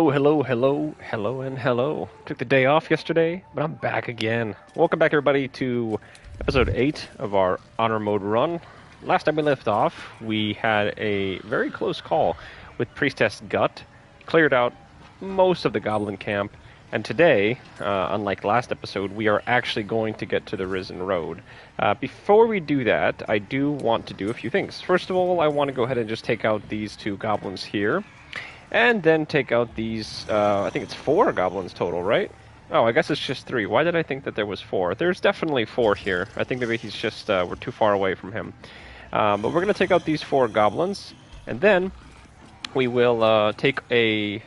Oh, hello, hello, hello, and hello. Took the day off yesterday, but I'm back again. Welcome back, everybody, to episode 8 of our Honor Mode run. Last time we left off, we had a very close call with Priestess Gut, cleared out most of the Goblin camp, and today, unlike last episode, we are actually going to get to the Risen Road. Before we do that, I do want to do a few things. First of all, I want to go ahead and just take out these two goblins here. And then take out these, I think it's 4 goblins total, right? Oh, I guess it's just 3. Why did I think that there was 4? There's definitely 4 here. I think maybe he's just, we're too far away from him. But we're going to take out these 4 goblins, and then we will take a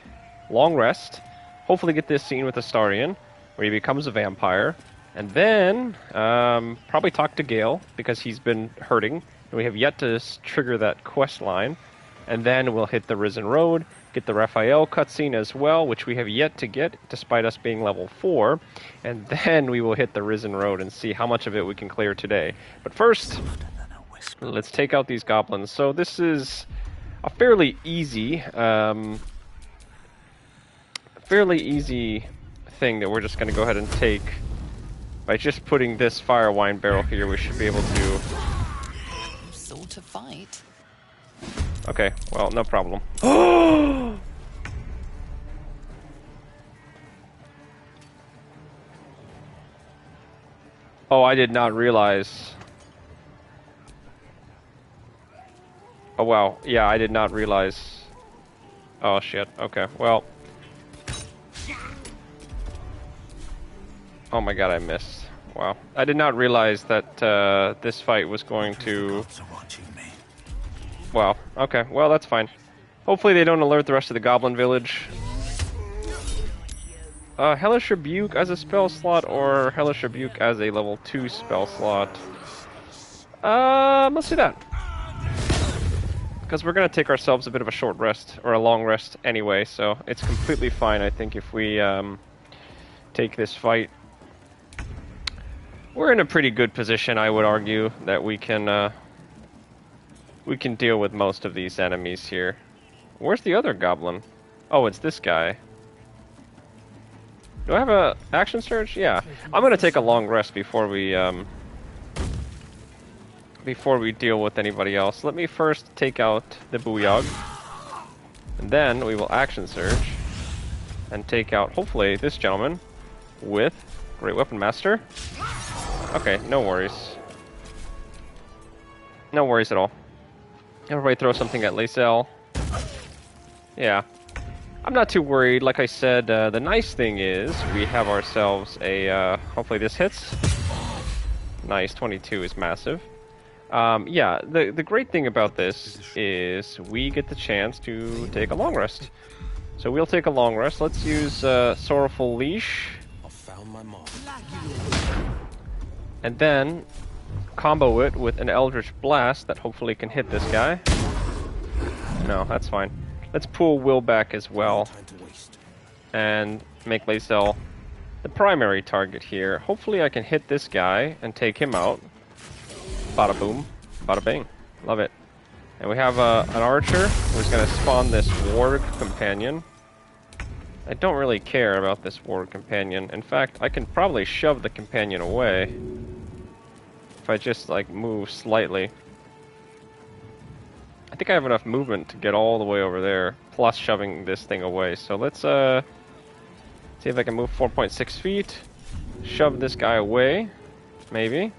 long rest, hopefully get this scene with Astarion, where he becomes a vampire, and then probably talk to Gale, because he's been hurting, and we have yet to trigger that quest line, and then we'll hit the Risen Road, get the Raphael cutscene as well, which we have yet to get, despite us being level 4. And then we will hit the Risen Road and see how much of it we can clear today. But first, let's take out these goblins. So this is a fairly easy thing that we're just going to go ahead and take. By just putting this fire wine barrel here, we should be able to... Sort of fight. Okay, well, no problem. Oh, I did not realize. Oh, wow. Yeah, I did not realize. Oh, shit. Okay, well. Oh my god, I missed. Wow. I did not realize that this fight was going to... Wow. Okay. Well, that's fine. Hopefully they don't alert the rest of the Goblin Village. Hellish Rebuke as a spell slot or Hellish Rebuke as a level 2 spell slot? Let's do that. Because we're going to take ourselves a bit of a short rest, or a long rest anyway, so it's completely fine, I think, if we take this fight. We're in a pretty good position, I would argue, that we can deal with most of these enemies here. Where's the other goblin? Oh, it's this guy. Do I have a action surge? Yeah. I'm gonna take a long rest before we deal with anybody else. Let me first take out the Booyog. And then we will action surge and take out, hopefully, this gentleman with Great Weapon Master. Okay, no worries. No worries at all. Everybody throw something at Lacel. Yeah. I'm not too worried. Like I said, the nice thing is we have ourselves a... hopefully this hits. Nice, 22 is massive. Yeah, the great thing about this is we get the chance to take a long rest. So we'll take a long rest. Let's use Sorrowful Leash. And then... combo it with an Eldritch Blast that hopefully can hit this guy. No, that's fine. Let's pull Will back as well. And make Lacel the primary target here. Hopefully I can hit this guy and take him out. Bada boom, bada bang. Love it. And we have an archer who's going to spawn this Warg Companion. I don't really care about this Warg Companion. In fact, I can probably shove the Companion away. If I just, like, move slightly. I think I have enough movement to get all the way over there, plus shoving this thing away. So let's, see if I can move 4.6 feet. Shove this guy away. Maybe.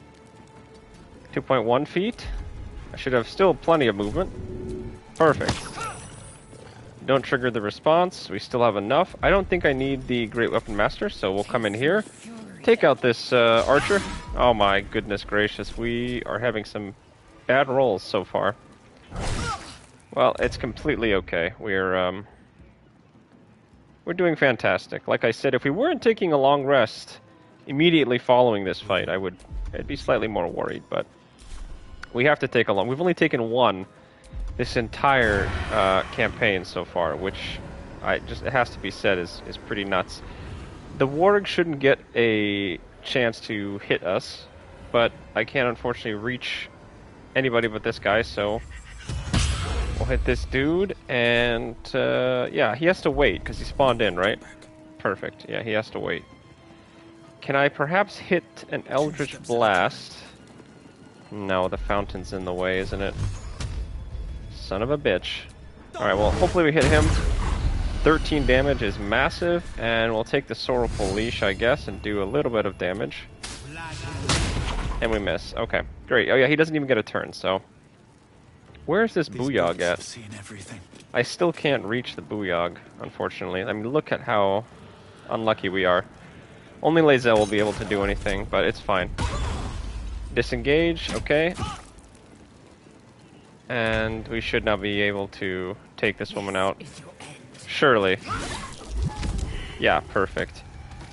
2.1 feet. I should have still plenty of movement. Perfect. Don't trigger the response. We still have enough. I don't think I need the Great Weapon Master, so we'll come in here. Take out this archer. Oh my goodness gracious, we are having some bad rolls so far. Well, it's completely okay. We're doing fantastic. Like I said, if we weren't taking a long rest immediately following this fight, I'd be slightly more worried, but we have to take a long... We've only taken one this entire campaign so far, which it has to be said is pretty nuts. The Warg shouldn't get a chance to hit us, but I can't unfortunately reach anybody but this guy, so We'll hit this dude, and yeah, he has to wait because he spawned in, right? Perfect. Yeah, he has to wait. Can I perhaps hit an Eldritch Blast? No, the fountain's in the way, isn't it? Son of a bitch. Alright, well, hopefully we hit him. 13 damage is massive, and we'll take the Sorrowful Leash, I guess, and do a little bit of damage. And we miss. Okay, great. Oh yeah, he doesn't even get a turn, so... Where's this Booyog at? I still can't reach the Booyog, unfortunately. I mean, look at how unlucky we are. Only Lae'zel will be able to do anything, but it's fine. Disengage, okay. And we should now be able to take this woman out. Surely. Yeah, perfect.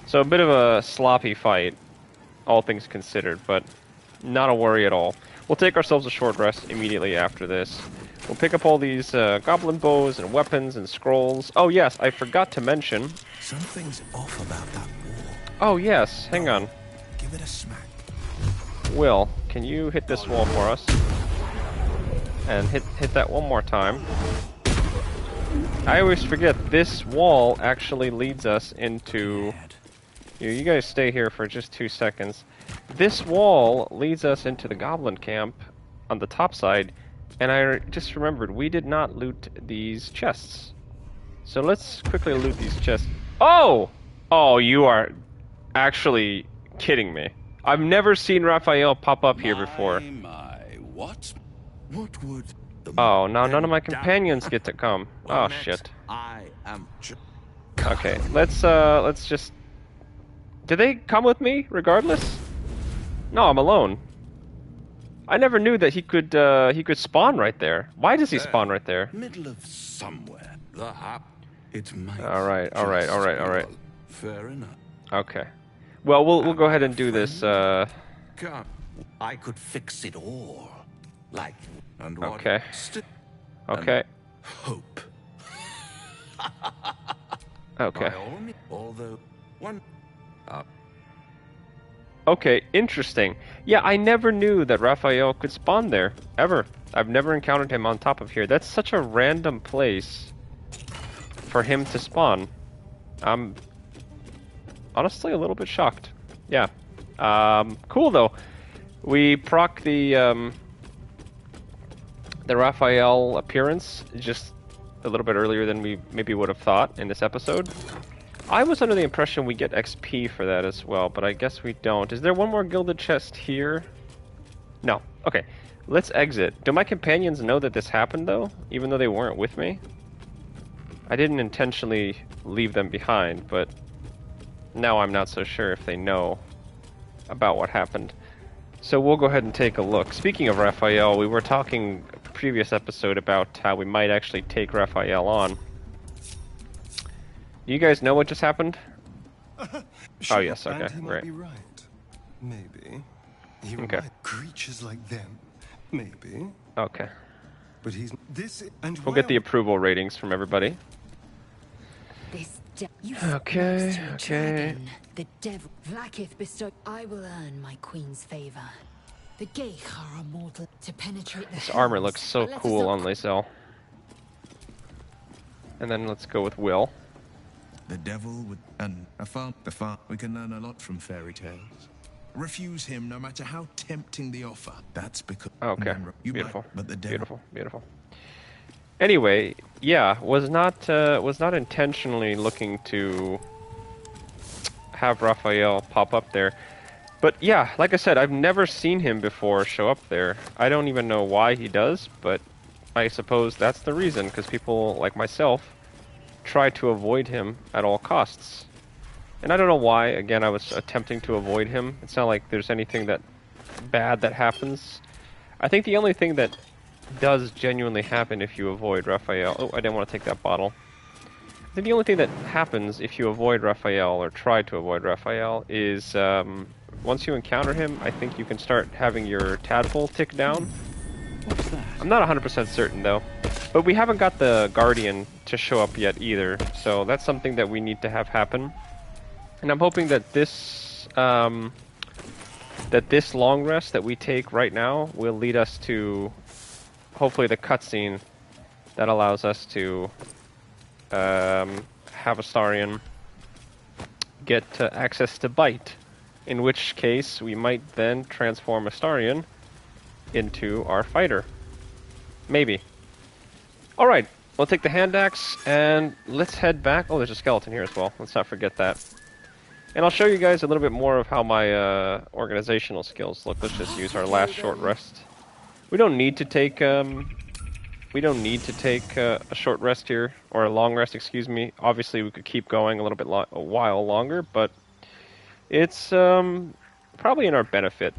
So a bit of a sloppy fight, all things considered, but not a worry at all. We'll take ourselves a short rest immediately after this. We'll pick up all these goblin bows and weapons and scrolls. Oh yes, I forgot to mention. Something's off about that wall. Oh yes, hang on. Give it a smack. Will, can you hit this wall for us? And hit that one more time. I always forget this wall actually leads us into... You guys stay here for just 2 seconds. This wall leads us into the goblin camp on the top side, and I just remembered we did not loot these chests. So let's quickly loot these chests. Oh! Oh, you are actually kidding me. I've never seen Raphael pop up here before. What? What would... Oh, now none of my companions get to come. Oh, shit. I am... Okay, let's just... Do they come with me, regardless? No, I'm alone. I never knew that he could spawn right there. Why does he spawn right there? Middle of somewhere. It might... Alright. Fair enough. Okay. Well, we'll go ahead and do this, God, I could fix it all. Like, and what? Okay. Okay. Hope. Okay. Although, one... Okay, interesting. Yeah, I never knew that Raphael could spawn there, ever. I've never encountered him on top of here. That's such a random place for him to spawn. I'm honestly a little bit shocked. Yeah. Cool though. We proc the Raphael appearance just a little bit earlier than we maybe would have thought in this episode. I was under the impression we get XP for that as well, but I guess we don't. Is there one more gilded chest here? No. Okay. Let's exit. Do my companions know that this happened, though? Even though they weren't with me? I didn't intentionally leave them behind, but now I'm not so sure if they know about what happened. So we'll go ahead and take a look. Speaking of Raphael, we were talking previous episode about how we might actually take Raphael on. You guys know what just happened? Oh yes, okay, right. Be right. Maybe. He okay. Creatures like them. Maybe. Okay. But he's this and we'll get the approval ratings from everybody. Okay. The devil Vlaakith bestowed. I will earn my queen's favor. The Gith are immortal to penetrate the This armor hells, looks so but let us cool not- on Lae'zel. And then let's go with Will. The devil would... And we can learn a lot from fairy tales. Refuse him no matter how tempting the offer. That's because... Okay, you beautiful, might, but the devil... beautiful. Anyway, yeah, was not intentionally looking to have Raphael pop up there. But yeah, like I said, I've never seen him before show up there. I don't even know why he does, but I suppose that's the reason, because people like myself try to avoid him at all costs. And I don't know why. Again, I was attempting to avoid him. It's not like there's anything that bad that happens. I think the only thing that does genuinely happen if you avoid Raphael... Oh, I didn't want to take that bottle. I think the only thing that happens if you avoid Raphael, or try to avoid Raphael, is once you encounter him, I think you can start having your tadpole tick down. What's that? I'm not 100% certain though. But we haven't got the Guardian to show up yet either, so that's something that we need to have happen. And I'm hoping that this long rest that we take right now will lead us to hopefully the cutscene That allows us to have Astarion get access to Bite, in which case we might then transform Astarion into our fighter. Maybe. Alright, we'll take the hand axe and let's head back. Oh, there's a skeleton here as well. Let's not forget that. And I'll show you guys a little bit more of how my organizational skills look. Let's just use our last short rest. We don't need to take a short rest here, or a long rest, excuse me. Obviously, we could keep going a little bit a while longer, but it's probably in our benefit.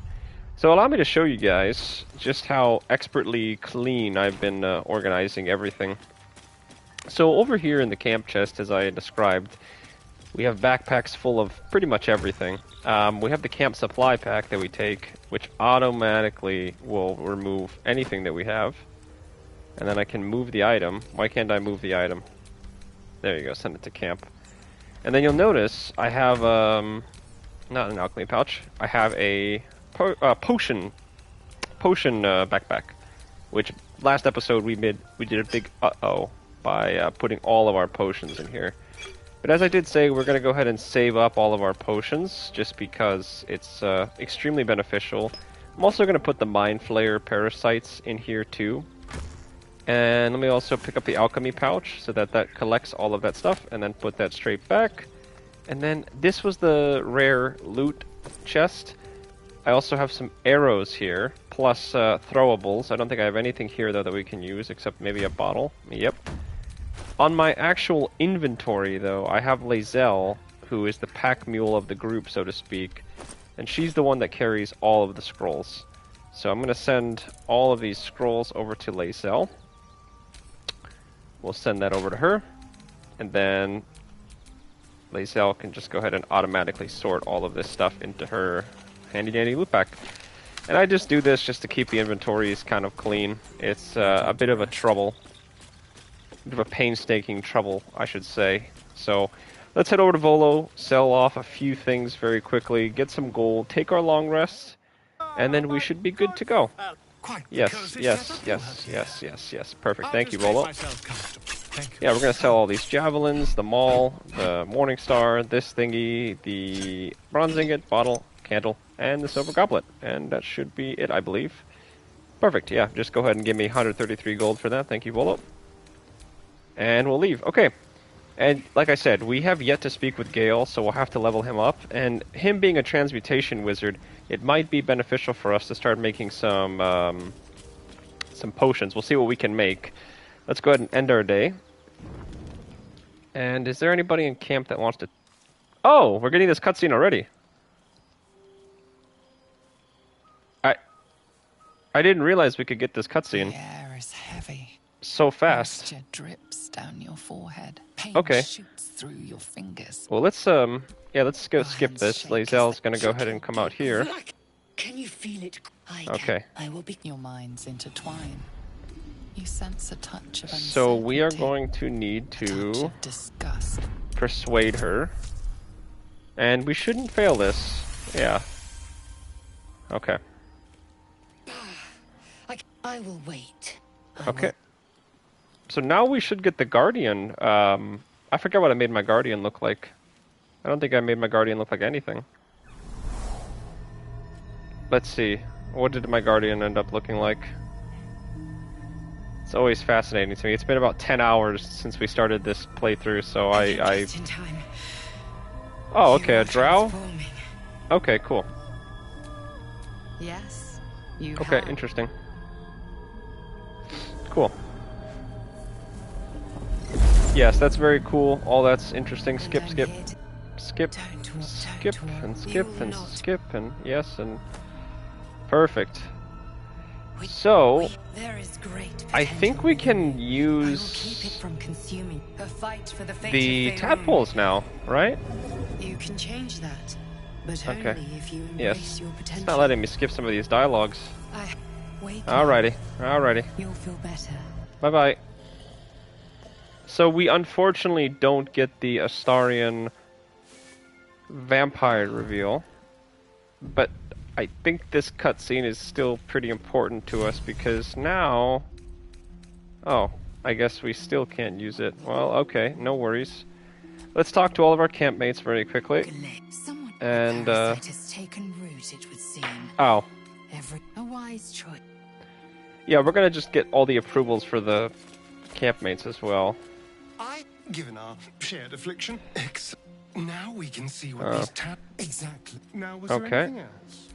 So allow me to show you guys just how expertly clean I've been organizing everything. So over here in the camp chest, as I described, we have backpacks full of pretty much everything. We have the camp supply pack that we take, which automatically will remove anything that we have. And then I can move the item. Why can't I move the item? There you go, send it to camp. And then you'll notice I have, not an alchemy pouch, I have a potion backpack. Which, last episode we did a big uh-oh by putting all of our potions in here. But as I did say, we're going to go ahead and save up all of our potions, just because it's extremely beneficial. I'm also going to put the Mind Flayer parasites in here too. And let me also pick up the alchemy pouch, so that collects all of that stuff, and then put that straight back. And then this was the rare loot chest. I also have some arrows here, plus throwables. I don't think I have anything here though that we can use, except maybe a bottle. Yep. On my actual inventory, though, I have Lae'zel, who is the pack mule of the group, so to speak, and she's the one that carries all of the scrolls. So I'm going to send all of these scrolls over to Lae'zel. We'll send that over to her, and then Lae'zel can just go ahead and automatically sort all of this stuff into her handy-dandy loot pack. And I just do this just to keep the inventories kind of clean. It's a bit of a painstaking trouble, I should say. So let's head over to Volo, sell off a few things very quickly, get some gold, take our long rest, and then we should be good to go. Yes. Perfect. Thank you, Volo. Yeah, we're going to sell all these javelins, the maul, the morning star, this thingy, the bronze ingot, bottle, candle, and the silver goblet. And that should be it, I believe. Perfect, yeah. Just go ahead and give me 133 gold for that. Thank you, Volo. And we'll leave. Okay. And like I said, we have yet to speak with Gale, so we'll have to level him up. And him being a transmutation wizard, it might be beneficial for us to start making some potions. We'll see what we can make. Let's go ahead and end our day. And is there anybody in camp that wants to... Oh, we're getting this cutscene already. I didn't realize we could get this cutscene. The air is heavy. So fast. Moisture drips down your forehead. Pain Okay. shoots through your fingers. Well, let's let's go skip this. Lae'zel's gonna go ahead and come out here. Can you feel it? Okay. I will be. Your minds intertwine. You sense a touch of uncertainty. So we are going to need touch to of disgust. persuade her. And we shouldn't fail this. Yeah. Okay. I will wait. Okay. So now we should get the Guardian. I forget what I made my Guardian look like. I don't think I made my Guardian look like anything. Let's see. What did my Guardian end up looking like? It's always fascinating to me. It's been about 10 hours since we started this playthrough, so I... Just in time. Oh, okay, You a are drow? transforming. Okay, cool. Yes, you Okay, have. interesting. Cool. Yes, that's very cool. All that's interesting. And Skip, I'm skip, here to- skip, Don't skip, walk. and You skip, will and not. skip, and yes, and... Perfect. We- So, There is great I think we can I will keep it use from consuming. A fight for the fate the of Faerun. tadpoles now, right? You can change that, but Okay. only if you embrace Yes. your potential. It's not letting me skip some of these dialogues. Wake Alrighty, up. alrighty. You'll feel better. Bye-bye. So we unfortunately don't get the Astarion vampire reveal, but I think this cutscene is still pretty important to us because now... Oh, I guess we still can't use it. Well, okay, no worries. Let's talk to all of our campmates very quickly. Somewhat And, a parasite has taken root, it would seem. Oh. A wise choice. Yeah, we're gonna just get all the approvals for the campmates as well. Given our shared affliction, now we can see what these exactly. Now, was there Okay. anything else?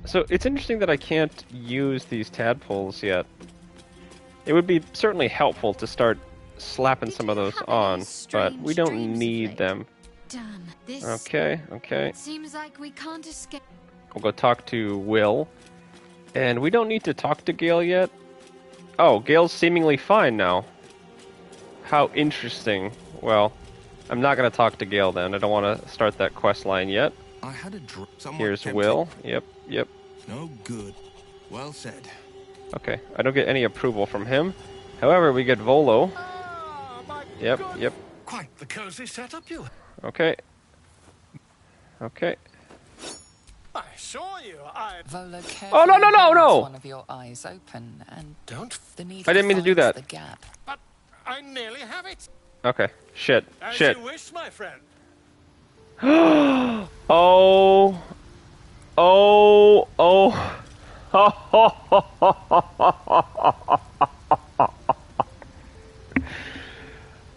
So it's interesting that I can't use these tadpoles yet. It would be certainly helpful to start slapping some of those on, but we don't need them. Damn, this Okay, okay. seems like we can't escape. We'll go talk to Will. And we don't need to talk to Gale yet. Oh, Gale's seemingly fine now. How interesting. Well, I'm not going to talk to Gale then. I don't want to start that quest line yet. I had a Here's Will. Yep, yep. No good. Well said. Okay, I don't get any approval from him. However, we get Volo. Yep, yep. Quite the cozy setup you. Okay. Okay. I saw you. Volo Oh, no, no, no, carefully no! holds one of your eyes open and Don't. the needle I didn't mean to do finds that. the gap. But I nearly have it. Okay. Shit. As Shit. you wish, my friend. Oh. Oh. Oh.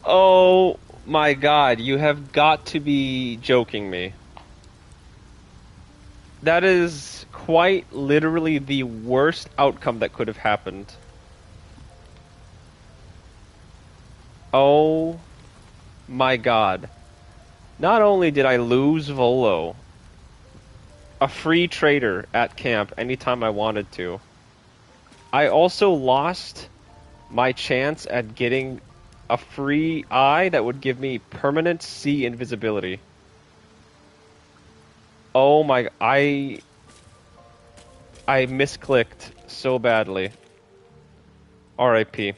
Oh my god, you have got to be joking me. That is quite literally the worst outcome that could have happened. Oh my god. Not only did I lose Volo, a free trader at camp anytime I wanted to, I also lost my chance at getting a free eye that would give me permanent sea invisibility. Oh my, I misclicked so badly. RIP.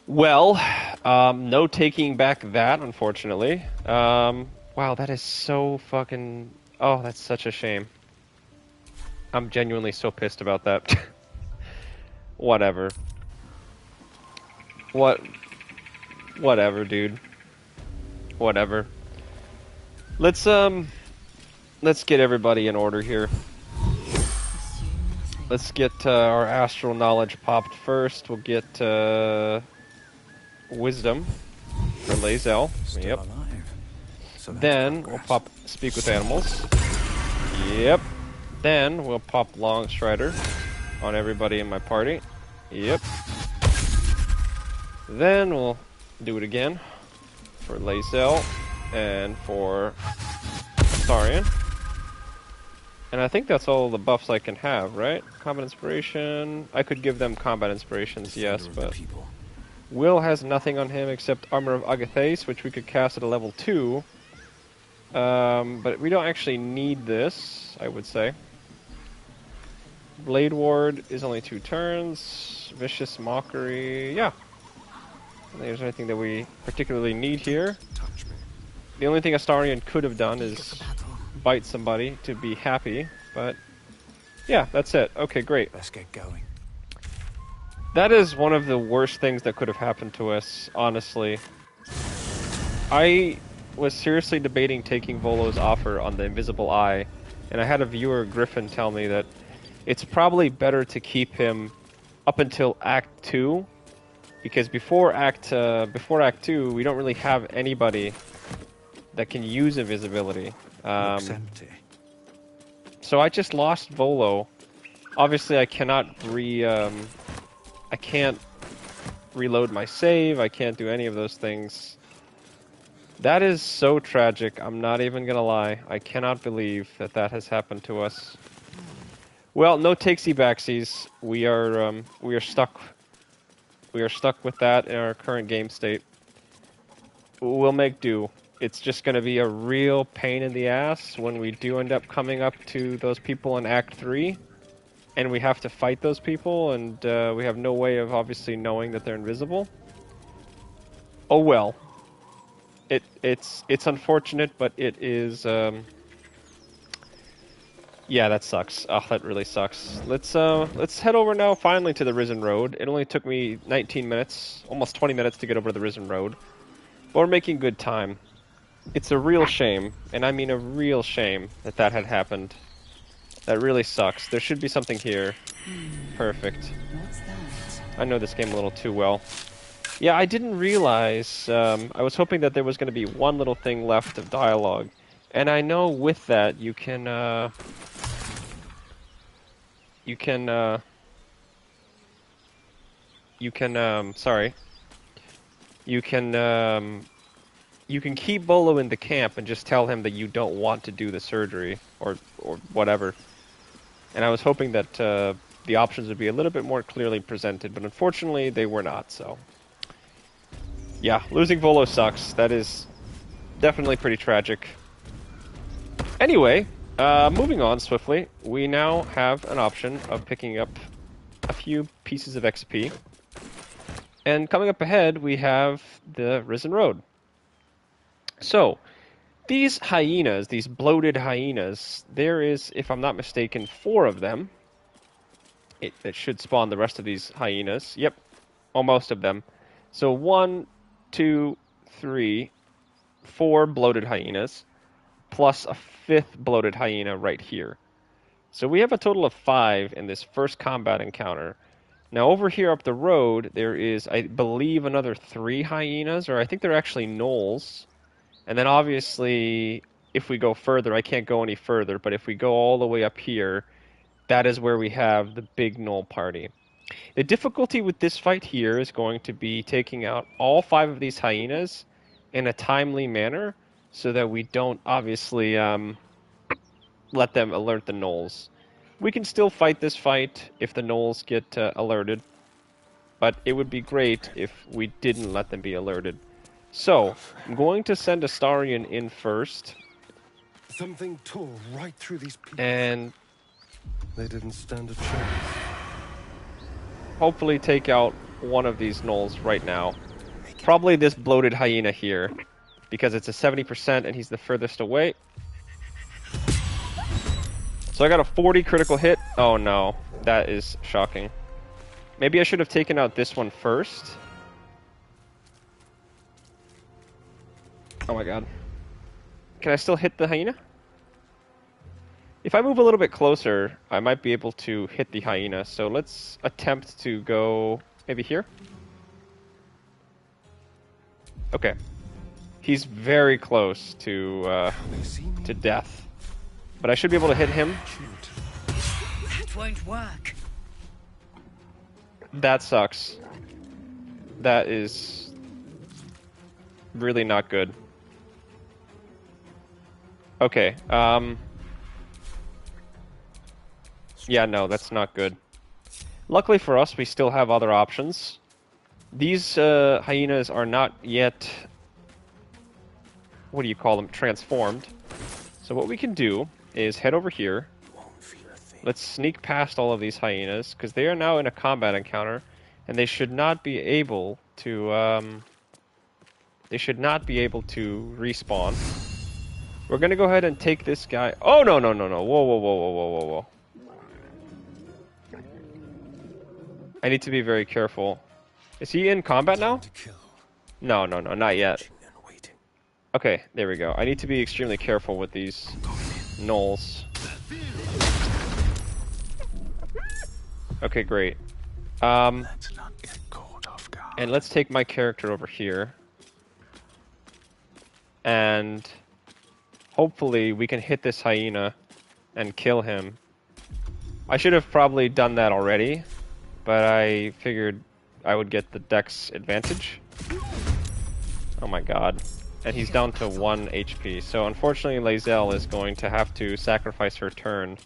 Well, no taking back that, unfortunately. Wow, that is so fucking... Oh, that's such a shame. I'm genuinely so pissed about that. Whatever. Whatever, dude. Whatever. Let's get everybody in order here. Let's get our astral knowledge popped first. We'll get wisdom for Lae'zel. Yep. So Then we'll pop speak with animals. Yep. Then we'll pop long strider on everybody in my party. Yep. Then we'll do it again for Lae'zel and for Astarion. And I think that's all the buffs I can have, right? Combat Inspiration. I could give them Combat Inspirations, yes, but Will has nothing on him except Armor of Agathace, which we could cast at a level 2. But we don't actually need this, I would say. Blade Ward is only 2 turns. Vicious Mockery, yeah. I don't think there's anything that we particularly need here. Touch me. The only thing Astarion could have done is bite somebody to be happy, but yeah, that's it. Okay, great. Let's get going. That is one of the worst things that could have happened to us, honestly. I was seriously debating taking Volo's offer on the Invisible Eye, and I had a viewer, Griffin, tell me that it's probably better to keep him up until Act 2, because before Act 2, we don't really have anybody that can use invisibility. Looks empty. So I just lost Volo. Obviously, I cannot I can't reload my save. I can't do any of those things. That is so tragic. I'm not even gonna lie. I cannot believe that that has happened to us. Well, no takesy backsies. We are stuck. We are stuck with that in our current game state. We'll make do. It's just going to be a real pain in the ass when we do end up coming up to those people in Act 3, and we have to fight those people, and we have no way of obviously knowing that they're invisible. Oh well. It's unfortunate, but it is, Yeah, that sucks. Oh, that really sucks. Let's head over now finally to the Risen Road. It only took me 19 minutes, almost 20 minutes to get over the Risen Road. But we're making good time. It's a real shame, and I mean a real shame that that had happened. That really sucks. There should be something here. Perfect. What's that? I know this game a little too well. Yeah, I didn't realize, I was hoping that there was going to be one little thing left of dialogue. And I know with that, you can, you can keep Bolo in the camp and just tell him that you don't want to do the surgery, or whatever. And I was hoping that, the options would be a little bit more clearly presented, but unfortunately they were not, so. Yeah, losing Volo sucks. That is definitely pretty tragic. Anyway, moving on swiftly, we now have an option of picking up a few pieces of XP. And coming up ahead, we have the Risen Road. So, these hyenas, these bloated hyenas, there is, if I'm not mistaken, 4 of them. It should spawn the rest of these hyenas. Yep, almost of them. So 1, 2, 3, 4 bloated hyenas, plus a 5th bloated hyena right here. So we have a total of 5 in this first combat encounter. Now over here up the road, there is, I believe, another 3 hyenas, or I think they're actually gnolls. And then obviously, if we go further, I can't go any further, but if we go all the way up here, that is where we have the big gnoll party. The difficulty with this fight here is going to be taking out all 5 of these hyenas in a timely manner, so that we don't obviously let them alert the gnolls. We can still fight this fight if the gnolls get alerted, but it would be great if we didn't let them be alerted. So, I'm going to send Astarion in first. Something tore right through these people. And They didn't stand a chance. hopefully take out one of these gnolls right now. Probably this bloated hyena here, because it's a 70% and he's the furthest away. So I got a 40 critical hit. Oh no, that is shocking. Maybe I should have taken out this one first. Oh my god. Can I still hit the hyena? If I move a little bit closer, I might be able to hit the hyena. So let's attempt to go maybe here. Okay. He's very close to death. But I should be able to hit him. That won't work. That sucks. That is really not good. Okay, yeah, no, that's not good. Luckily for us, we still have other options. These hyenas are not yet, what do you call them, transformed. So what we can do is head over here. Let's sneak past all of these hyenas, because they are now in a combat encounter, and they should not be able to, respawn. We're gonna go ahead and take this guy. Oh, no, no, no, no. Whoa, whoa, whoa, whoa, whoa, whoa, whoa. I need to be very careful. Is he in combat now? No, no, no, not yet. Okay, there we go. I need to be extremely careful with these gnolls. Okay, great. And let's take my character over here. And hopefully we can hit this hyena and kill him. I should have probably done that already, but I figured I would get the dex advantage. Oh my god. And he's down to 1 HP, so unfortunately Lae'zel is going to have to sacrifice her turn.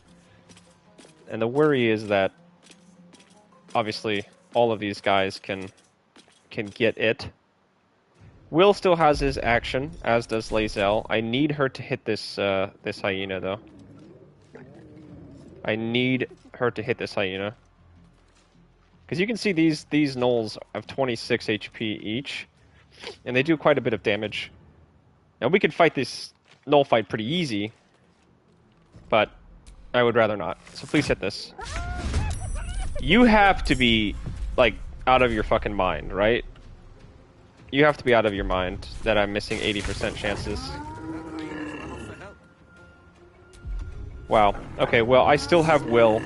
And the worry is that obviously all of these guys can get it. Will still has his action, as does Lae'zel. I need her to hit this this hyena though. I need her to hit this hyena. Because you can see these gnolls have 26 HP each, and they do quite a bit of damage. Now we could fight this gnoll fight pretty easy, but I would rather not. So please hit this. You have to be, like, out of your fucking mind, right? You have to be out of your mind that I'm missing 80% chances. Wow. Okay, well, I still have Will.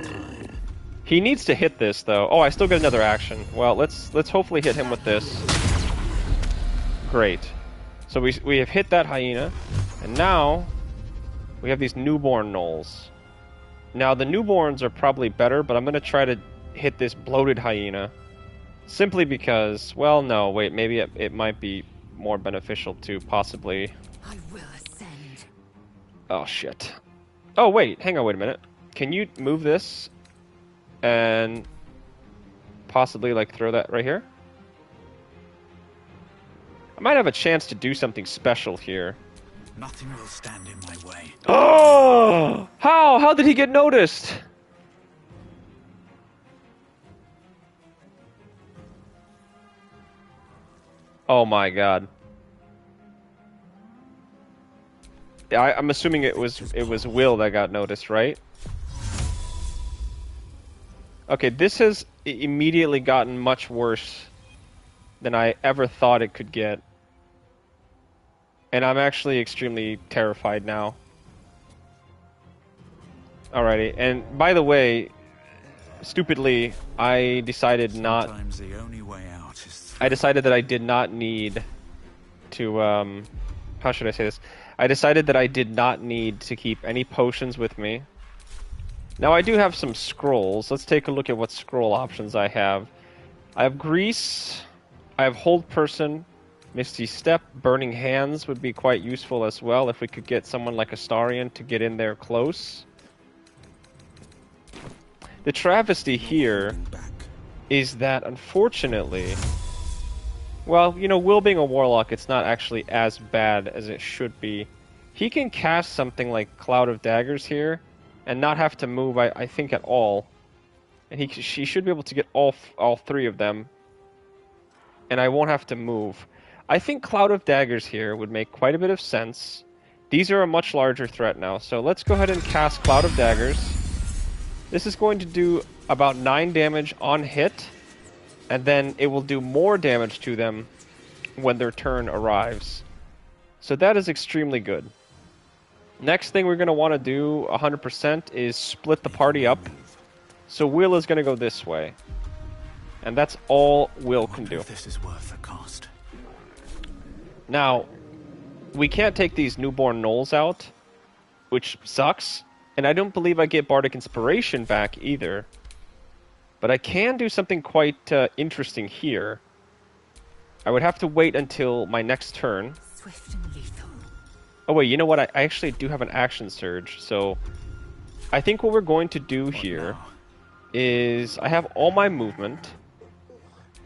He needs to hit this, though. Oh, I still get another action. Well, let's hopefully hit him with this. Great. So we have hit that hyena, and now we have these newborn gnolls. Now, the newborns are probably better, but I'm going to try to hit this bloated hyena. Simply because, well, no, wait, maybe it might be more beneficial to possibly... I will ascend. Oh, shit. Oh, wait, hang on, wait a minute. Can you move this and possibly, like, throw that right here? I might have a chance to do something special here. Nothing will stand in my way. Oh! How? How did he get noticed? Oh my god. I'm assuming it was Will that got noticed, right? Okay, this has immediately gotten much worse than I ever thought it could get. And I'm actually extremely terrified now. Alrighty, and by the way, stupidly, I decided not... Sometimes the only way out is... I decided that I did not need to, how should I say this? I decided that I did not need to keep any potions with me. Now I do have some scrolls. Let's take a look at what scroll options I have. I have Grease, I have Hold Person, Misty Step, Burning Hands would be quite useful as well if we could get someone like Astarion to get in there close. The travesty here is that, unfortunately, well, you know, Will being a warlock, it's not actually as bad as it should be. He can cast something like Cloud of Daggers here and not have to move, I think, at all. And she should be able to get all three of them, and I won't have to move. I think Cloud of Daggers here would make quite a bit of sense. These are a much larger threat now, so let's go ahead and cast Cloud of Daggers. This is going to do about 9 damage on hit, and then it will do more damage to them when their turn arrives. So that is extremely good. Next thing we're going to want to do 100% is split the party up. So Will is going to go this way. And that's all Will can do. This is worth a cost. Now, we can't take these newborn gnolls out, which sucks. And I don't believe I get Bardic Inspiration back either. But I can do something quite interesting here. I would have to wait until my next turn. Swift and lethal. Oh wait, you know what? I actually do have an action surge. So I think what we're going to do here is I have all my movement.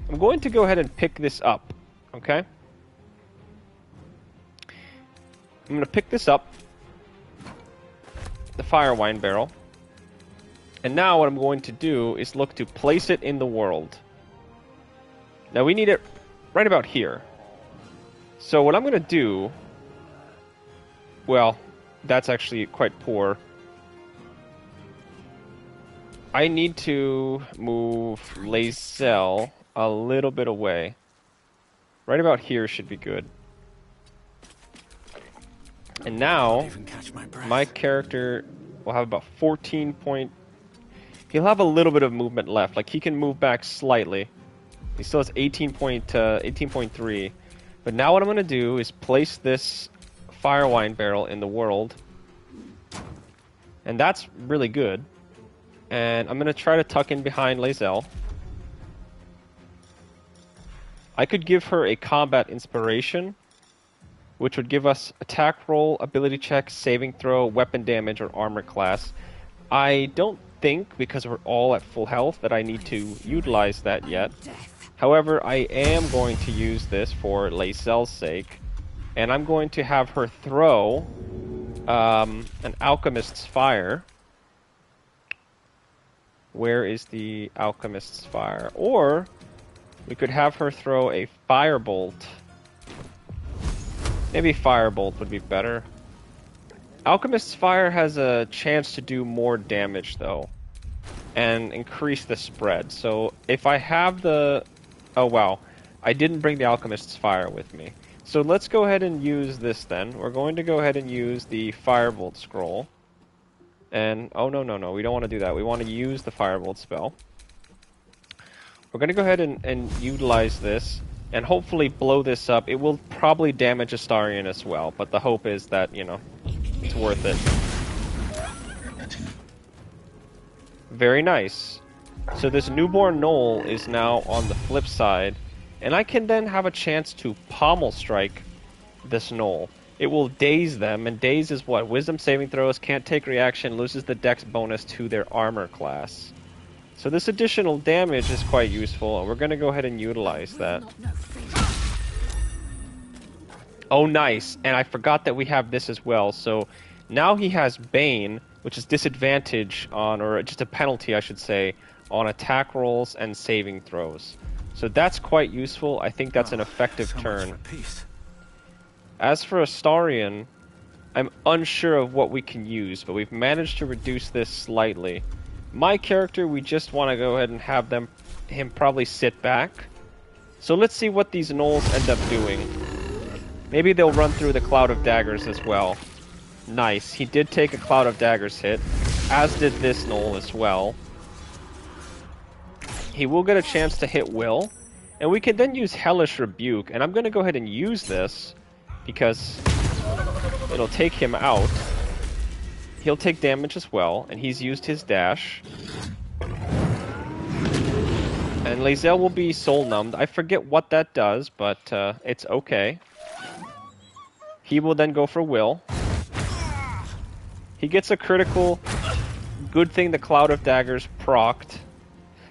I'm going to go ahead and pick this up. Okay? I'm going to pick this up. The fire wine barrel. And now what I'm going to do is look to place it in the world. Now we need it right about here. So what I'm going to do... Well, that's actually quite poor. I need to move Lae'zel a little bit away. Right about here should be good. And now, my character will have about 14 point... He'll have a little bit of movement left. Like, he can move back slightly. He still has 18.3. But now what I'm going to do is place this fire wine barrel in the world. And that's really good. And I'm going to try to tuck in behind Lae'zel. I could give her a combat inspiration, which would give us attack roll, ability check, saving throw, weapon damage, or armor class. I don't think, because we're all at full health, that I need to utilize that yet. However, I am going to use this for Lae'zel's sake, and I'm going to have her throw an Alchemist's Fire. Where is the Alchemist's Fire? Or we could have her throw a Firebolt. Maybe Firebolt would be better. Alchemist's Fire has a chance to do more damage, though, and increase the spread. So if I have the... Oh, wow. I didn't bring the Alchemist's Fire with me. So let's go ahead and use this, then. We're going to go ahead and use the Firebolt Scroll. And... Oh, no, no, no. We don't want to do that. We want to use the Firebolt spell. We're going to go ahead and utilize this, and hopefully blow this up. It will probably damage Astarion as well, but the hope is that, you know, it's worth it. Very nice. So this newborn Gnoll is now on the flip side, and I can then have a chance to pommel strike this Gnoll. It will daze them, and daze is what? Wisdom saving throws, can't take reaction, loses the dex bonus to their armor class. So this additional damage is quite useful, and we're going to go ahead and utilize that. Oh, nice. And I forgot that we have this as well. So now he has Bane, which is disadvantage on, or just a penalty, I should say, on attack rolls and saving throws. So that's quite useful. I think that's an effective turn. As for Astarion, I'm unsure of what we can use, but we've managed to reduce this slightly. My character, we just want to go ahead and have him probably sit back. So let's see what these Gnolls end up doing. Maybe they'll run through the Cloud of Daggers as well. Nice. He did take a Cloud of Daggers hit, as did this Gnoll as well. He will get a chance to hit Will, and we can then use Hellish Rebuke, and I'm going to go ahead and use this because it'll take him out. He'll take damage as well, and he's used his dash. And Lae'zel will be soul numbed. I forget what that does, but it's okay. He will then go for Will. He gets a critical. Good thing the Cloud of Daggers procced.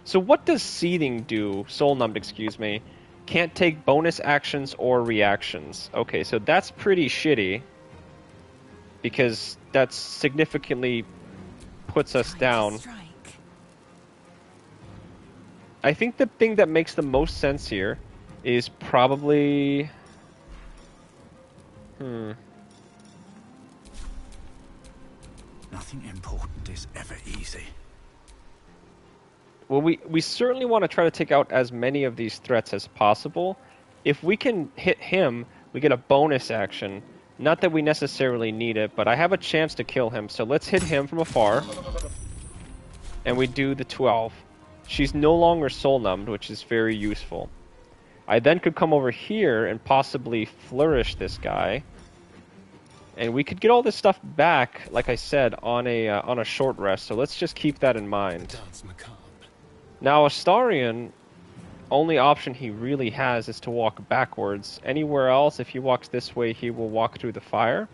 So what does Seething do? Soul numbed, excuse me. Can't take bonus actions or reactions. Okay, so that's pretty shitty. Because that significantly puts us down. I think the thing that makes the most sense here is probably... Nothing important is ever easy. Well, we certainly want to try to take out as many of these threats as possible. If we can hit him, we get a bonus action. Not that we necessarily need it, but I have a chance to kill him, so let's hit him from afar. And we do the 12. She's no longer soul numbed, which is very useful. I then could come over here and possibly flourish this guy. And we could get all this stuff back, like I said, on a short rest, so let's just keep that in mind. Now, Astarion, only option he really has is to walk backwards. Anywhere else, if he walks this way, he will walk through the fire.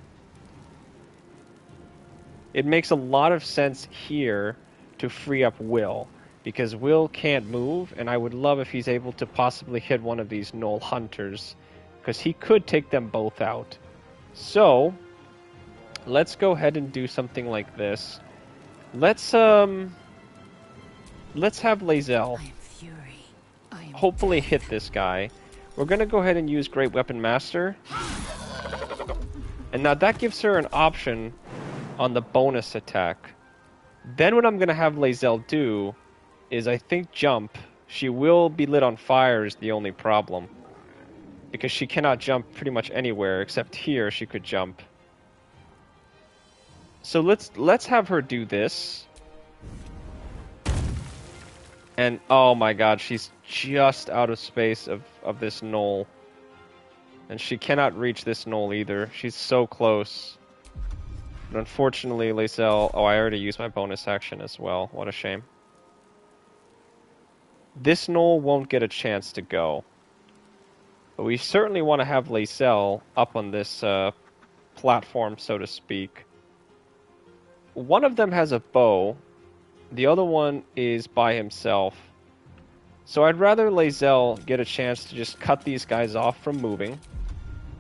It makes a lot of sense here to free up Will, because Will can't move, and I would love if he's able to possibly hit one of these Gnoll hunters, because he could take them both out. So, let's go ahead and do something like this. Let's have Lae'zel hopefully hit this guy. We're going to go ahead and use Great Weapon Master. And now that gives her an option on the bonus attack. Then what I'm going to have Lae'zel do is, I think, jump. She will be lit on fire is the only problem. Because she cannot jump pretty much anywhere, except here she could jump. So let's have her do this. And oh my god, she's just out of space of this Gnoll. And she cannot reach this Gnoll either. She's so close. But unfortunately, Lae'zel... Oh, I already used my bonus action as well. What a shame. This Gnoll won't get a chance to go. But we certainly want to have Lae'zel up on this platform, so to speak. One of them has a bow. The other one is by himself. So I'd rather Lae'zel get a chance to just cut these guys off from moving.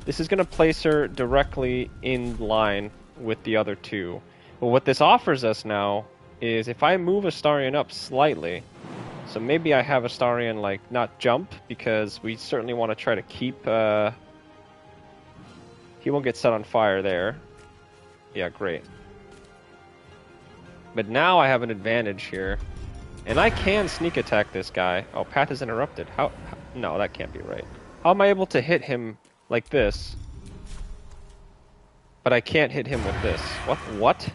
This is going to place her directly in line with the other two. But what this offers us now is if I move Astarion up slightly, so maybe I have Astarion like not jump, because we certainly want to try to keep... he won't get set on fire there. Yeah, great. But now I have an advantage here. And I can sneak attack this guy. Oh, path is interrupted. How? No, that can't be right. How am I able to hit him like this? But I can't hit him with this. What?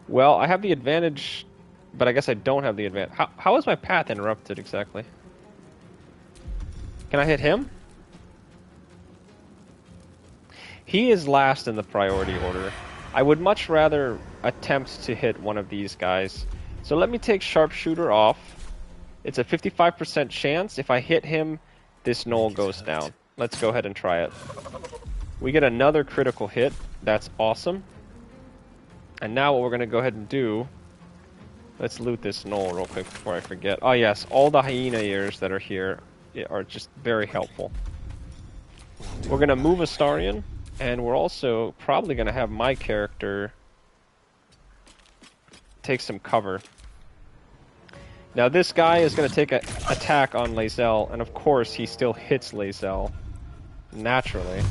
Well, I have the advantage, but I guess I don't have the advantage. How is my path interrupted exactly? Can I hit him? He is last in the priority order. I would much rather attempt to hit one of these guys. So let me take Sharpshooter off. It's a 55% chance. If I hit him, this Gnoll goes down. Let's go ahead and try it. We get another critical hit. That's awesome. And now what we're going to go ahead and do... Let's loot this Gnoll real quick before I forget. Oh yes, all the hyena ears that are here are just very helpful. We're going to move Astarion. And we're also probably going to have my character take some cover. Now this guy is going to take an attack on Lae'zel, and of course he still hits Lae'zel. Naturally.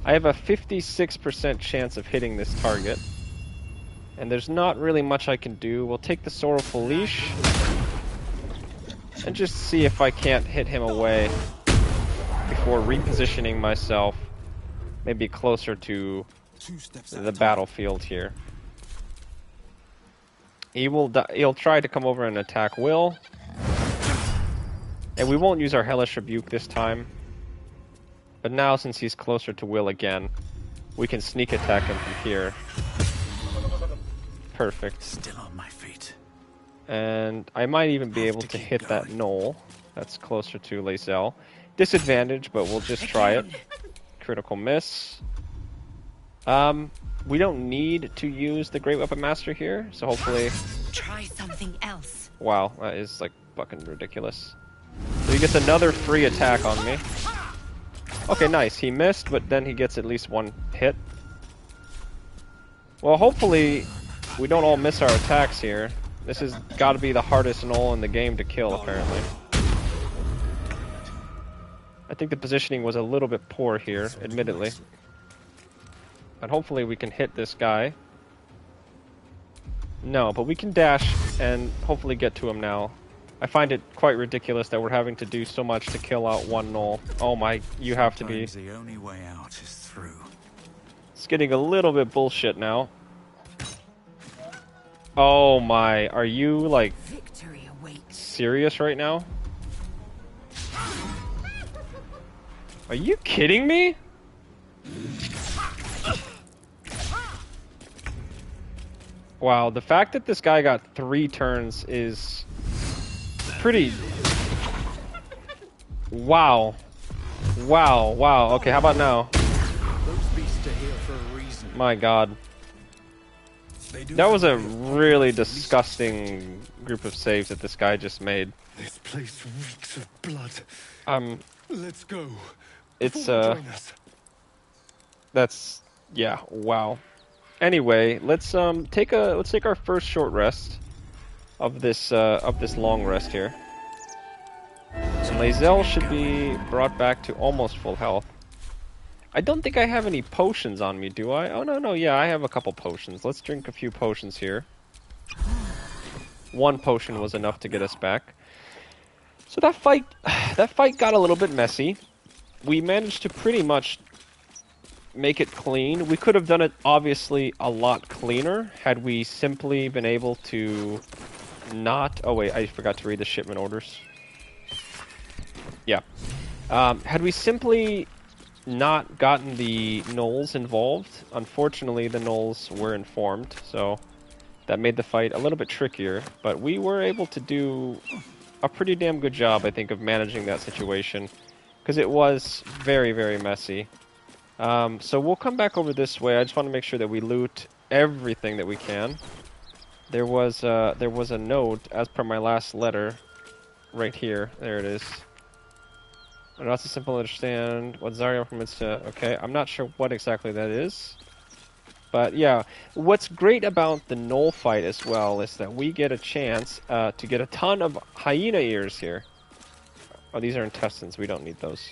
I have a 56% chance of hitting this target. And there's not really much I can do. We'll take the Sorrowful Leash. And just see if I can't hit him away before repositioning myself. Maybe closer to the battlefield here. He'll try to come over and attack Will. And we won't use our Hellish Rebuke this time. But now, since he's closer to Will again, we can sneak attack him from here. Perfect. Still on my feet. And I might even be able to hit that Gnoll that's closer to Lae'zel. Disadvantage, but we'll just try it. Critical miss. We don't need to use the Great Weapon Master here, so hopefully... Try something else. Wow, that is like fucking ridiculous. So he gets another free attack on me. Okay, nice. He missed, but then he gets at least one hit. Well, hopefully we don't all miss our attacks here. This has got to be the hardest Gnoll in the game to kill, apparently. I think the positioning was a little bit poor here, admittedly. But hopefully we can hit this guy. No, but we can dash and hopefully get to him now. I find it quite ridiculous that we're having to do so much to kill out one Gnoll. Oh my, you have to be... The only way out is through. It's getting a little bit bullshit now. Oh my, are you like Victory awaits. Serious right now? Are you kidding me? Wow, the fact that this guy got 3 turns is pretty... Wow. Wow, wow. Okay, how about now? Those beasts are here for a reason. My god. That was a really disgusting group of saves that this guy just made. This place reeks of blood. Let's go. It's Join us. that's yeah, wow. Anyway, let's take our first short rest of this long rest here. So Lae'zel should be brought back to almost full health. I don't think I have any potions on me, do I? Oh no, yeah, I have a couple potions. Let's drink a few potions here. 1 potion was enough to get us back. So that fight got a little bit messy. We managed to pretty much make it clean. We could have done it obviously a lot cleaner had we simply been able to not... Oh wait, I forgot to read the shipment orders. Yeah. Had we simply not gotten the Gnolls involved, unfortunately the Gnolls were informed, so that made the fight a little bit trickier, but we were able to do a pretty damn good job, I think, of managing that situation, because it was very, very messy. So we'll come back over this way. I just want to make sure that we loot everything that we can. There was a note, as per my last letter, right here. There it is. Not so simple to understand what Zarya permits to... Okay, I'm not sure what exactly that is. But yeah, what's great about the Gnoll fight as well is that we get a chance to get a ton of hyena ears here. Oh, these are intestines. We don't need those.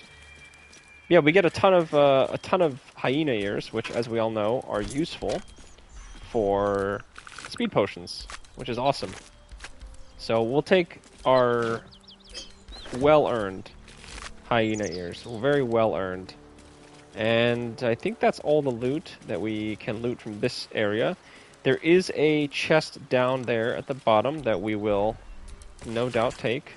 Yeah, we get a ton of hyena ears, which, as we all know, are useful for speed potions, which is awesome. So we'll take our well-earned hyena ears, very well-earned. And I think that's all the loot that we can loot from this area. There is a chest down there at the bottom that we will no doubt take.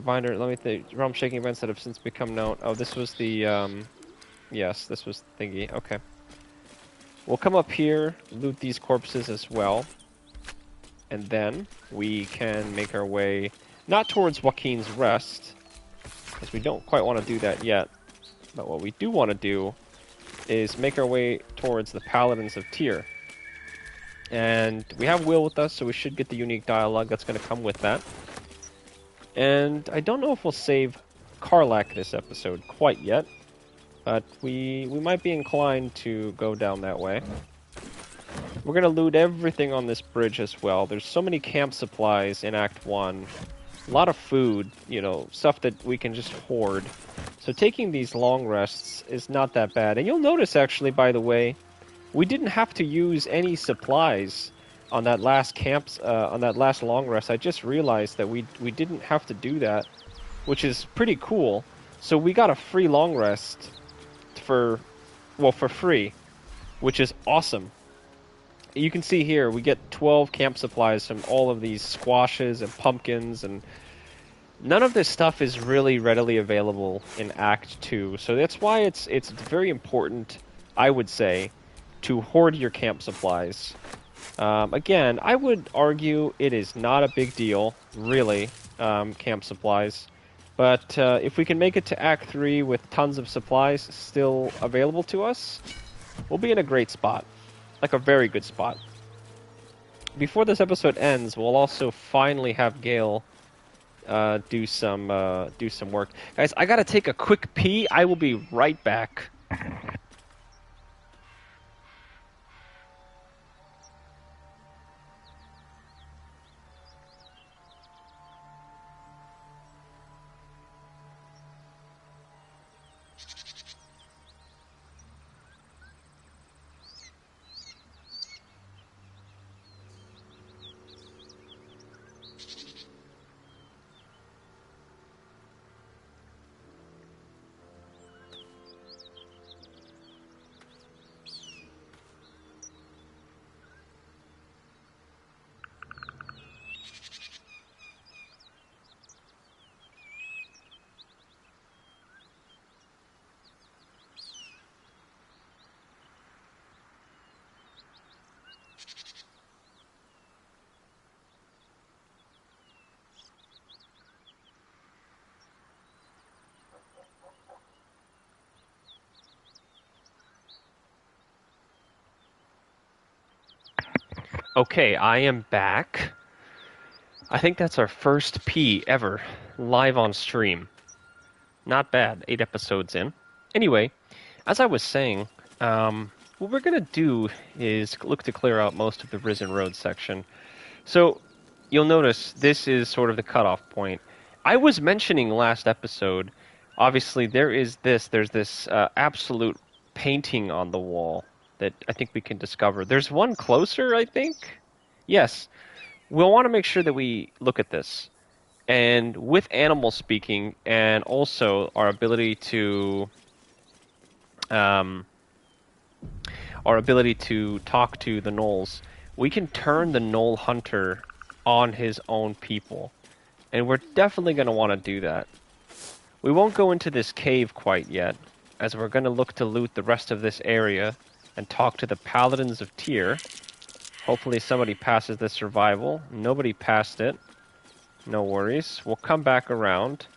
Binder, let me think. Realm shaking events that have since become known. Oh, this was the, yes, this was the thingy. Okay. We'll come up here, loot these corpses as well. And then we can make our way, not towards Joaquin's Rest, because we don't quite want to do that yet. But what we do want to do is make our way towards the Paladins of Tyr. And we have Will with us, so we should get the unique dialogue that's going to come with that. And I don't know if we'll save Karlach this episode quite yet, but we might be inclined to go down that way. We're going to loot everything on this bridge as well. There's so many camp supplies in Act 1. A lot of food, you know, stuff that we can just hoard. So taking these long rests is not that bad. And you'll notice, actually, by the way, we didn't have to use any supplies on that last on that last long rest. I just realized that we didn't have to do that, which is pretty cool. So we got a free long rest for free, which is awesome. You can see here, we get 12 camp supplies from all of these squashes and pumpkins, and none of this stuff is really readily available in Act 2. So that's why it's very important, I would say, to hoard your camp supplies. Again, I would argue it is not a big deal, really, camp supplies. But if we can make it to Act 3 with tons of supplies still available to us, we'll be in a great spot. Like a very good spot. Before this episode ends, we'll also finally have Gale do some work. Guys, I gotta take a quick pee. I will be right back. Okay, I am back. I think that's our first P ever, live on stream. Not bad, 8 episodes in. Anyway, as I was saying, what we're going to do is look to clear out most of the Risen Road section. So, you'll notice this is sort of the cutoff point. I was mentioning last episode, obviously there's this absolute painting on the wall that I think we can discover. There's one closer, I think? Yes. We'll want to make sure that we look at this. And with animal speaking, and also our ability to talk to the Gnolls, we can turn the Gnoll hunter on his own people. And we're definitely going to want to do that. We won't go into this cave quite yet, as we're going to look to loot the rest of this area and talk to the Paladins of Tyr. Hopefully somebody passes this survival. Nobody passed it. No worries. We'll come back around.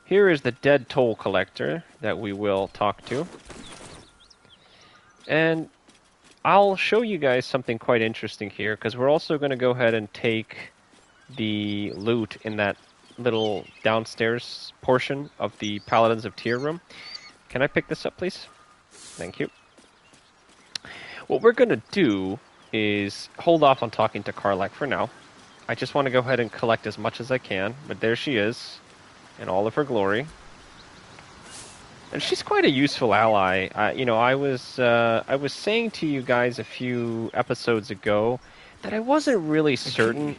Here is the dead toll collector that we will talk to. And I'll show you guys something quite interesting here, because we're also going to go ahead and take the loot in that little downstairs portion of the Paladins of Tyr room. Can I pick this up, please? Thank you. What we're going to do is hold off on talking to Karlach for now. I just want to go ahead and collect as much as I can, but there she is, in all of her glory. And she's quite a useful ally. You know, I was saying to you guys a few episodes ago that I wasn't really certain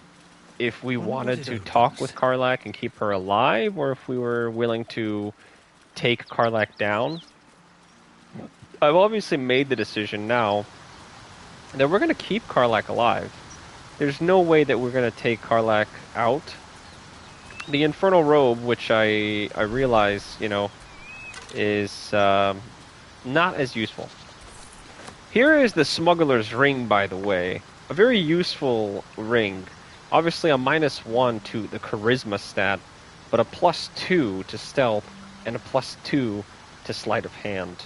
if we wanted to talk with Karlach and keep her alive, or if we were willing to take Karlach down. I've obviously made the decision now that we're going to keep Karlach alive. There's no way that we're going to take Karlach out. The Infernal Robe, which I realize, you know, is not as useful. Here is the Smuggler's Ring, by the way. A very useful ring. Obviously a -1 to the Charisma stat, but a +2 to Stealth, and a +2 to Sleight of Hand.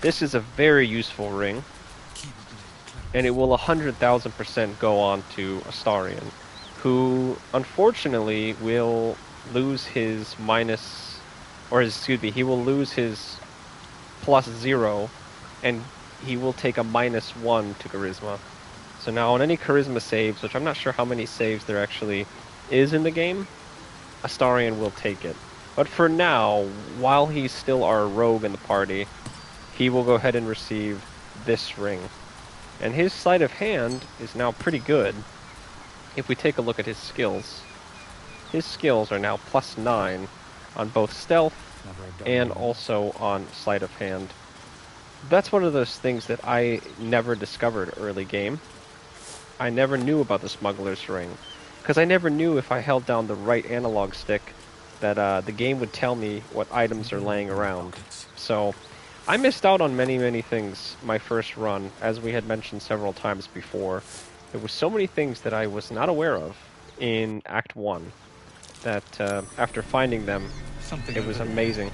This is a very useful ring, and it will 100,000% go on to Astarion, who unfortunately will lose his he will lose his +0, and he will take a -1 to Charisma. So now on any Charisma saves, which I'm not sure how many saves there actually is in the game, Astarion will take it. But for now, while he's still our rogue in the party, he will go ahead and receive this ring. And his Sleight of Hand is now pretty good. If we take a look at his skills, his skills are now +9 on both Stealth and also on Sleight of Hand. That's one of those things that I never discovered early game. I never knew about the Smuggler's Ring, because I never knew if I held down the right analog stick that the game would tell me what items are laying around. So I missed out on many, many things my first run, as we had mentioned several times before. There were so many things that I was not aware of in Act 1 that after finding them, it was amazing.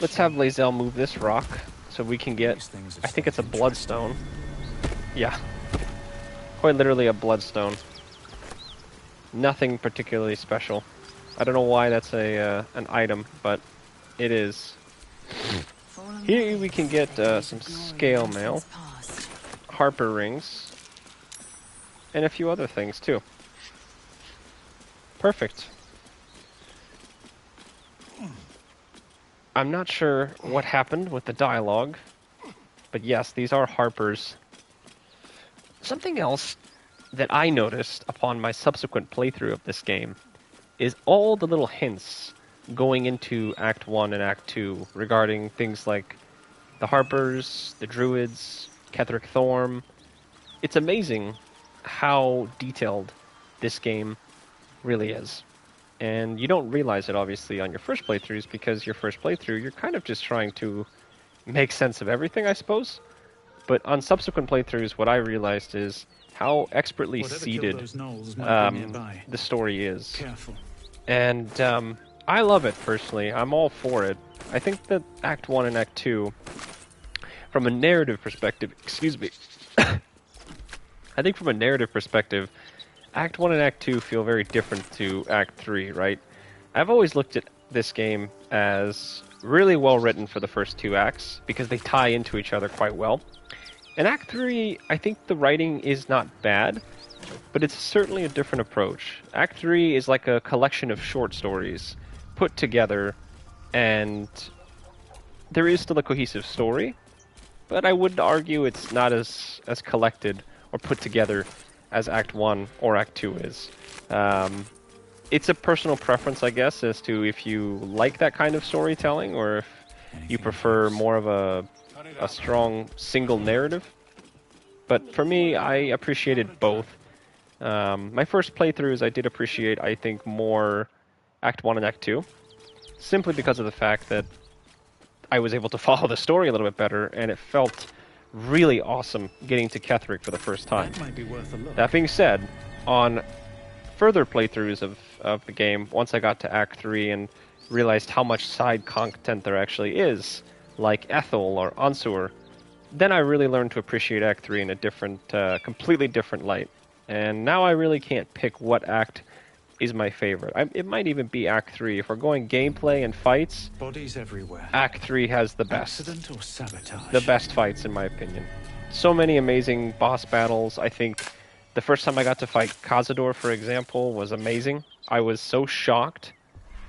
Let's have Lae'zel move this rock so we can get, I think it's a bloodstone. Yeah, quite literally a bloodstone. Nothing particularly special. I don't know why that's an item, but it is. Here we can get some scale mail, Harper rings, and a few other things too. Perfect. I'm not sure what happened with the dialogue, but yes, these are Harpers. Something else that I noticed upon my subsequent playthrough of this game is all the little hints going into Act 1 and Act 2 regarding things like the Harpers, the Druids, Ketheric Thorm. It's amazing how detailed this game really is. And you don't realize it, obviously, on your first playthroughs, because your first playthrough, you're kind of just trying to make sense of everything, I suppose. But on subsequent playthroughs, what I realized is how expertly seeded the story is. Careful. And I love it, personally. I'm all for it. I think that Act 1 and Act 2, from a narrative perspective, excuse me, I think from a narrative perspective, Act 1 and Act 2 feel very different to Act 3, right? I've always looked at this game as really well written for the first two acts, because they tie into each other quite well. In Act 3, I think the writing is not bad, but it's certainly a different approach. Act 3 is like a collection of short stories put together, and there is still a cohesive story, but I would argue it's not as collected or put together as Act 1 or Act 2 is. It's a personal preference, I guess, as to if you like that kind of storytelling, or if you prefer more of a strong single narrative. But for me, I appreciated both. My first playthroughs, I did appreciate, I think, more Act 1 and Act 2, simply because of the fact that I was able to follow the story a little bit better, and it felt really awesome getting to Ketheric for the first time. That might be worth a look. That being said, on further playthroughs of the game, once I got to Act 3 and realized how much side content there actually is, like Ethel or Ansur, then I really learned to appreciate Act 3 in a different, completely different light. And now I really can't pick what act is my favorite. It might even be Act 3. If we're going gameplay and fights, Bodies everywhere. Act 3 has the best. Accident or sabotage? The best fights, in my opinion. So many amazing boss battles. I think the first time I got to fight Cazador, for example, was amazing. I was so shocked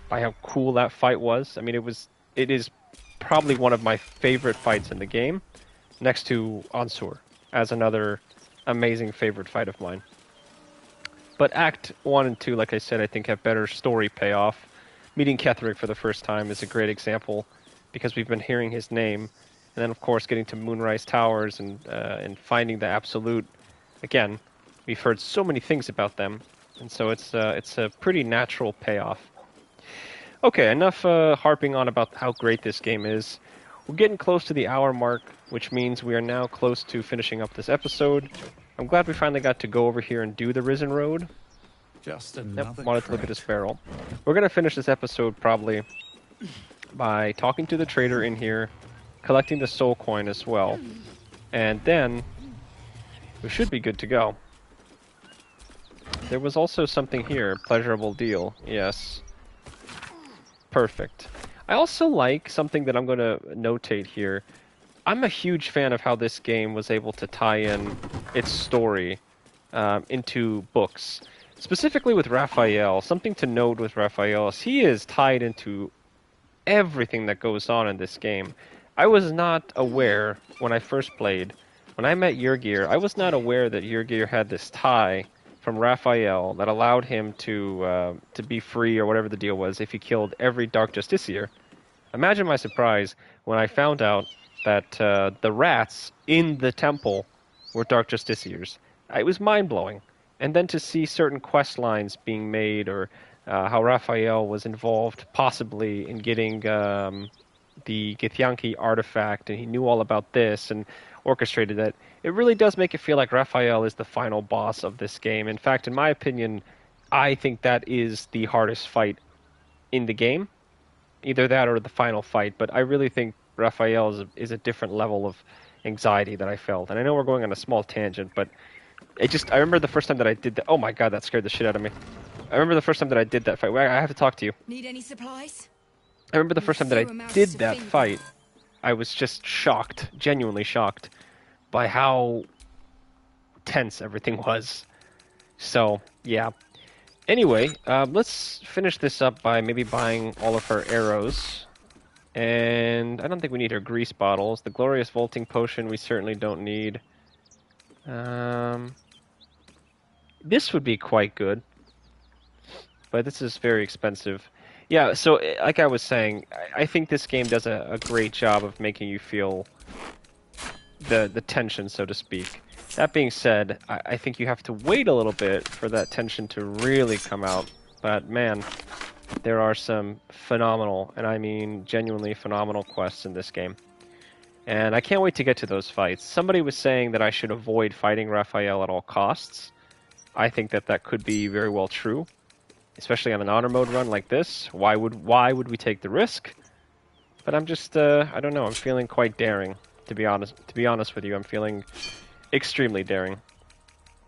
by how cool that fight was. I mean, it is probably one of my favorite fights in the game, next to Ansur, as another amazing favorite fight of mine. But Act 1 and 2, like I said, I think have better story payoff. Meeting Ketheric for the first time is a great example, because we've been hearing his name, and then of course getting to Moonrise Towers and finding the Absolute. Again, we've heard so many things about them, and so it's a pretty natural payoff. Okay, enough harping on about how great this game is. We're getting close to the hour mark, which means we are now close to finishing up this episode. I'm glad we finally got to go over here and do the Risen Road. Just another Wanted to look at his barrel. We're going to finish this episode probably by talking to the trader in here, collecting the soul coin as well, and then we should be good to go. There was also something here, pleasurable deal, yes. Perfect. I also like something that I'm going to notate here. I'm a huge fan of how this game was able to tie in its story into books. Specifically with Raphael, something to note with Raphael is he is tied into everything that goes on in this game. I was not aware when I first played. When I met Yurgir, I was not aware that Yurgir had this tie from Raphael that allowed him to be free or whatever the deal was if he killed every Dark Justiciar. Imagine my surprise when I found out that the rats in the temple were Dark Justiciars. It was mind-blowing. And then to see certain quest lines being made, or how Raphael was involved possibly in getting the Githyanki artifact, and he knew all about this and orchestrated that, it really does make it feel like Raphael is the final boss of this game. In fact, in my opinion, I think that is the hardest fight in the game. Either that or the final fight, but I really think Raphael is a different level of anxiety that I felt. And I know we're going on a small tangent, but I remember the first time that I did that. Oh my god, that scared the shit out of me. I remember the first time that I did that fight. I have to talk to you. Need any supplies? I remember the first time that I did that fight, I was just shocked, genuinely shocked, by how tense everything was. So, yeah. Anyway, let's finish this up by maybe buying all of her arrows. And I don't think we need her grease bottles. The glorious vaulting potion we certainly don't need. This would be quite good. But this is very expensive. Yeah, so like I was saying, I think this game does a great job of making you feel the tension, so to speak. That being said, I think you have to wait a little bit for that tension to really come out. But man, there are some phenomenal, and I mean genuinely phenomenal quests in this game. And I can't wait to get to those fights. Somebody was saying that I should avoid fighting Raphael at all costs. I think that could be very well true, especially on an honor mode run like this. Why would we take the risk? But I'm just I don't know. I'm feeling quite daring, to be honest. To be honest with you, I'm feeling extremely daring.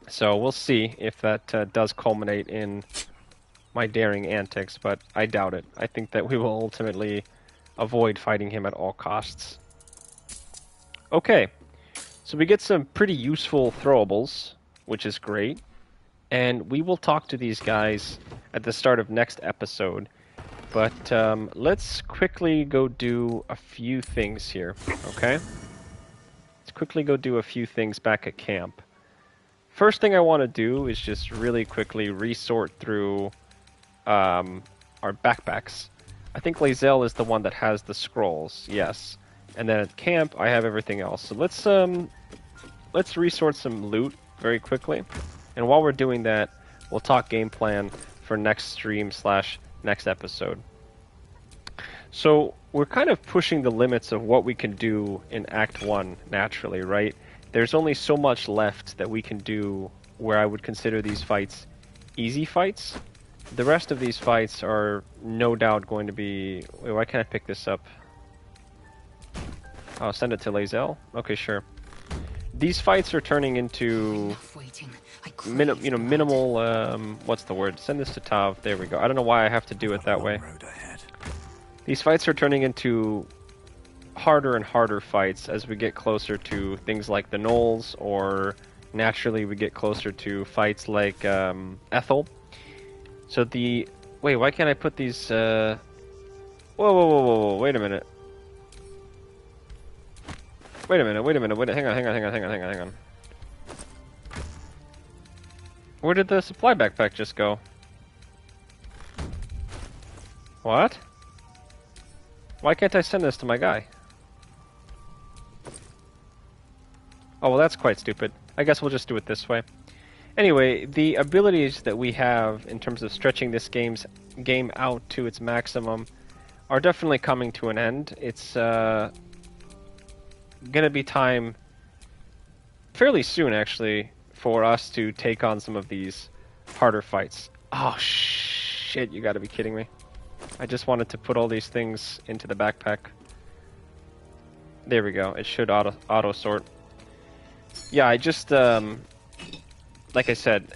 So we'll see if that does culminate in my daring antics, but I doubt it. I think that we will ultimately avoid fighting him at all costs. Okay, so we get some pretty useful throwables, which is great. And we will talk to these guys at the start of next episode. But let's quickly go do a few things here, okay? Let's quickly go do a few things back at camp. First thing I want to do is just really quickly resort through our backpacks. I think Lae'zel is the one that has the scrolls, yes. And then at camp, I have everything else. So let's resort some loot very quickly. And while we're doing that, we'll talk game plan for next stream / next episode. So we're kind of pushing the limits of what we can do in Act 1 naturally, right? There's only so much left that we can do where I would consider these fights easy fights. The rest of these fights are no doubt going to be... Wait, why can't I pick this up? Oh, send it to Lae'zel? Okay, sure. These fights are turning into minimal, what's the word? Send this to Tav. There we go. I don't know why I have to do it that way. These fights are turning into harder and harder fights as we get closer to things like the Gnolls, or naturally we get closer to fights like Ethel. So the Wait, why can't I put these, Whoa, whoa, whoa, whoa, whoa, wait a minute. Wait a minute, hang on. Where did the supply backpack just go? What? Why can't I send this to my guy? Oh, well, that's quite stupid. I guess we'll just do it this way. Anyway, the abilities that we have in terms of stretching this game out to its maximum are definitely coming to an end. It's gonna be time fairly soon, actually, for us to take on some of these harder fights. Oh, shit, you gotta be kidding me. I just wanted to put all these things into the backpack. There we go. It should auto sort. Yeah, I just, like I said,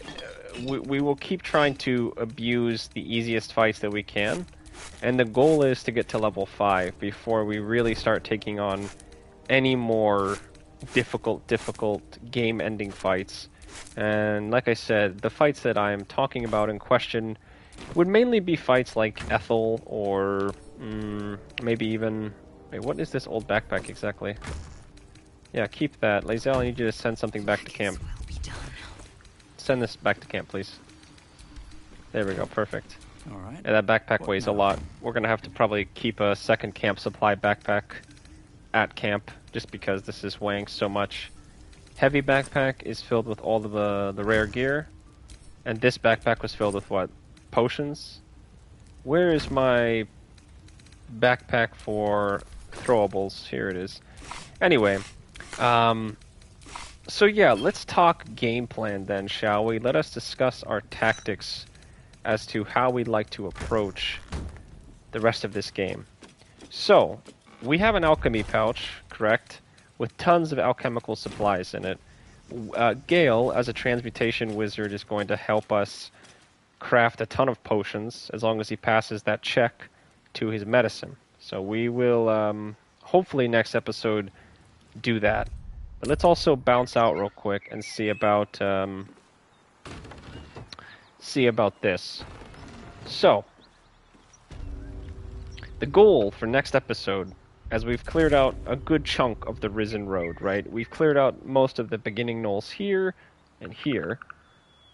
we will keep trying to abuse the easiest fights that we can, and the goal is to get to level 5 before we really start taking on any more difficult game-ending fights. And like I said, the fights that I'm talking about in question would mainly be fights like Ethel, or maybe even... Wait, what is this old backpack exactly? Yeah, keep that. Lae'zel, I need you to send something back to camp. Send this back to camp, please. There we go, perfect. Alright. Yeah, that backpack weighs a lot. We're gonna have to probably keep a second camp supply backpack at camp, just because this is weighing so much. Heavy backpack is filled with all of the rare gear, and this backpack was filled with what? Potions? Where is my backpack for throwables? Here it is. Anyway, so yeah, let's talk game plan then, shall we? Let us discuss our tactics as to how we'd like to approach the rest of this game. So, we have an alchemy pouch, correct? With tons of alchemical supplies in it. Gale, as a transmutation wizard, is going to help us craft a ton of potions, as long as he passes that check to his medicine. So we will, hopefully next episode, do that. But let's also bounce out real quick and see about this. So, the goal for next episode, as we've cleared out a good chunk of the Risen Road, right? We've cleared out most of the beginning Gnolls here and here.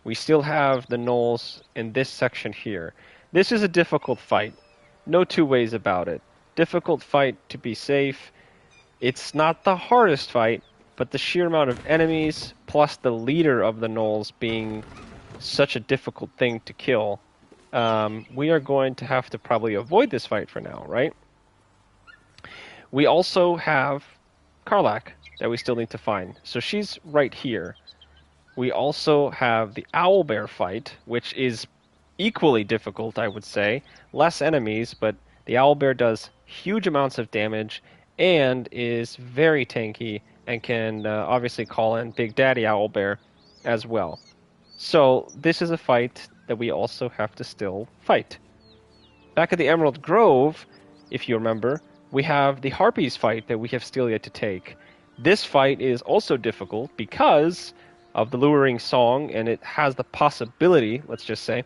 We still have the Gnolls in this section here. This is a difficult fight. No two ways about it. Difficult fight to be safe. It's not the hardest fight, but the sheer amount of enemies, plus the leader of the Gnolls being such a difficult thing to kill, we are going to have to probably avoid this fight for now, right? We also have Karlach that we still need to find. So she's right here. We also have the owlbear fight, which is equally difficult, I would say. Less enemies, but the owlbear does huge amounts of damage and is very tanky and can obviously call in Big Daddy Owlbear as well. So this is a fight that we also have to still fight. Back at the Emerald Grove, if you remember, we have the Harpies fight that we have still yet to take. This fight is also difficult because of the luring song, and it has the possibility, let's just say,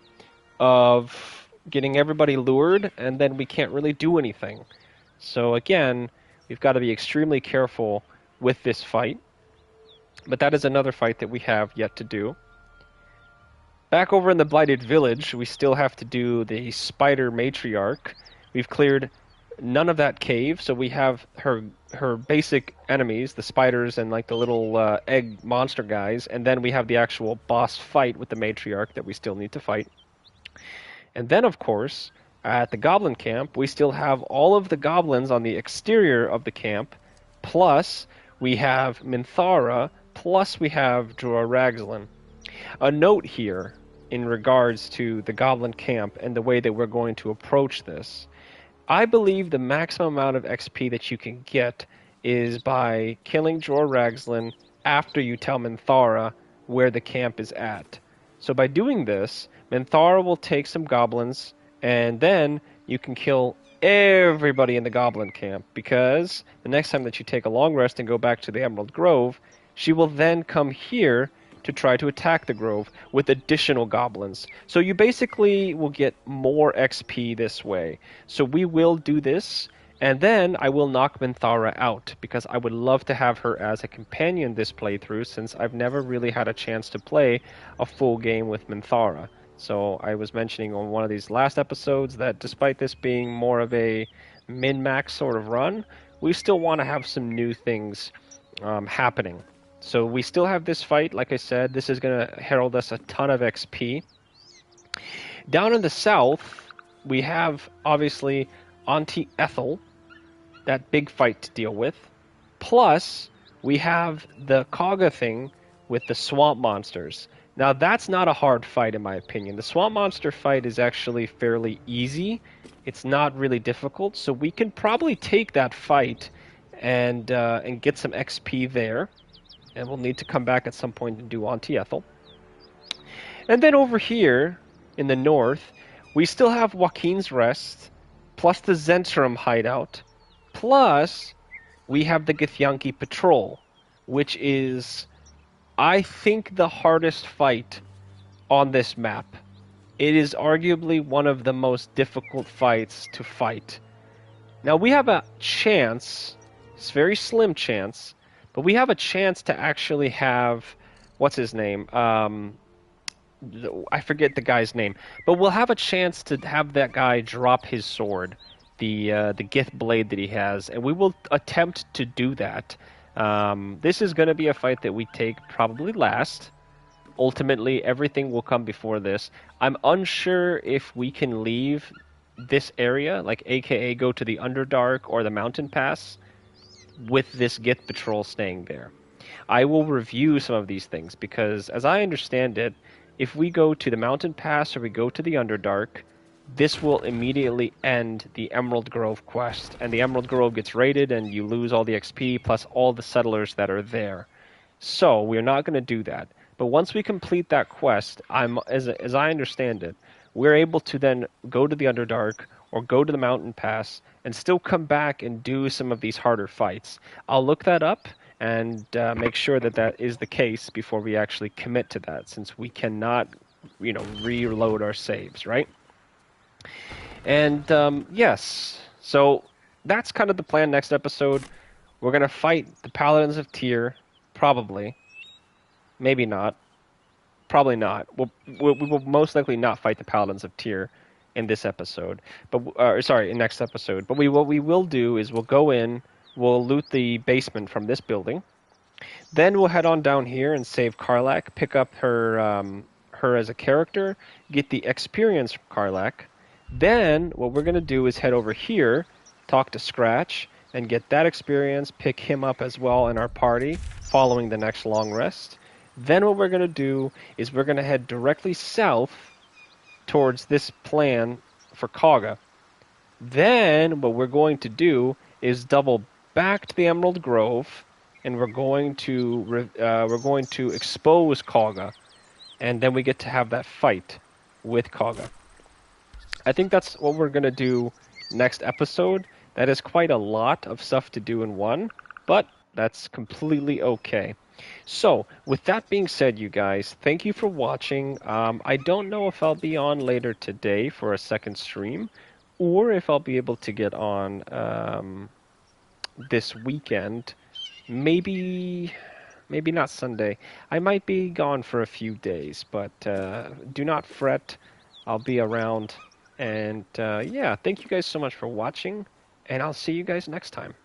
of getting everybody lured, and then we can't really do anything. So again, we've got to be extremely careful with this fight. But that is another fight that we have yet to do. Back over in the Blighted Village, we still have to do the Spider Matriarch. We've cleared none of that cave, so we have her basic enemies, the spiders and like the little egg monster guys, and then we have the actual boss fight with the Matriarch that we still need to fight. And then, of course, at the Goblin Camp, we still have all of the goblins on the exterior of the camp, plus we have Minthara, plus we have Dror Ragzlin. A note here in regards to the Goblin Camp and the way that we're going to approach this. I believe the maximum amount of XP that you can get is by killing Dror Ragzlin after you tell Minthara where the camp is at. So by doing this, Minthara will take some goblins, and then you can kill everybody in the Goblin Camp, because the next time that you take a long rest and go back to the Emerald Grove, she will then come here to try to attack the grove with additional goblins. So you basically will get more XP this way. So we will do this, and then I will knock Minthara out, because I would love to have her as a companion this playthrough, since I've never really had a chance to play a full game with Minthara. So I was mentioning on one of these last episodes that despite this being more of a min-max sort of run, we still want to have some new things happening. So we still have this fight, like I said. This is going to herald us a ton of XP. Down in the south, we have, obviously, Auntie Ethel, that big fight to deal with. Plus, we have the Kaga thing with the swamp monsters. Now, that's not a hard fight, in my opinion. The swamp monster fight is actually fairly easy. It's not really difficult, so we can probably take that fight and get some XP there. And we'll need to come back at some point and do Auntie Ethel. And then over here, in the north, we still have Joaquin's Rest, plus the Zentrum hideout, plus we have the Githyanki Patrol, which is, I think, the hardest fight on this map. It is arguably one of the most difficult fights to fight. Now, we have a chance, it's a very slim chance, but we have a chance to actually have, what's his name? I forget the guy's name, but we'll have a chance to have that guy drop his sword, the Gith blade that he has, and we will attempt to do that. This is going to be a fight that we take probably last. Ultimately, everything will come before this. I'm unsure if we can leave this area, like aka go to the Underdark or the Mountain Pass, with this Gith patrol staying there. I will review some of these things, because as I understand it, if we go to the Mountain Pass or we go to the Underdark, this will immediately end the Emerald Grove quest, and the Emerald Grove gets raided and you lose all the XP plus all the settlers that are there. So we're not going to do that. But once we complete that quest, as I understand it, we're able to then go to the Underdark or go to the Mountain Pass and still come back and do some of these harder fights. I'll look that up and make sure that that is the case before we actually commit to that, since we cannot, reload our saves, right? And yes, so that's kind of the plan next episode. We're going to fight the Paladins of Tyr, probably. Maybe not. Probably not. We will most likely not fight the Paladins of Tyr in this episode, in next episode. But what we will do is we'll go in, we'll loot the basement from this building, then we'll head on down here and save Karlach, pick up her as a character, get the experience from Karlach. Then what we're going to do is head over here, talk to Scratch, and get that experience, pick him up as well in our party, following the next long rest. Then what we're going to do is we're going to head directly south towards this plan for Kaga. Then what we're going to do is double back to the Emerald Grove, and we're going to expose Kaga, and then we get to have that fight with Kaga. I think that's what we're going to do next episode. That is quite a lot of stuff to do in one, but that's completely okay. So, with that being said, you guys, thank you for watching. I don't know if I'll be on later today for a second stream, or if I'll be able to get on this weekend. Maybe not Sunday. I might be gone for a few days, but do not fret. I'll be around. And yeah, thank you guys so much for watching, and I'll see you guys next time.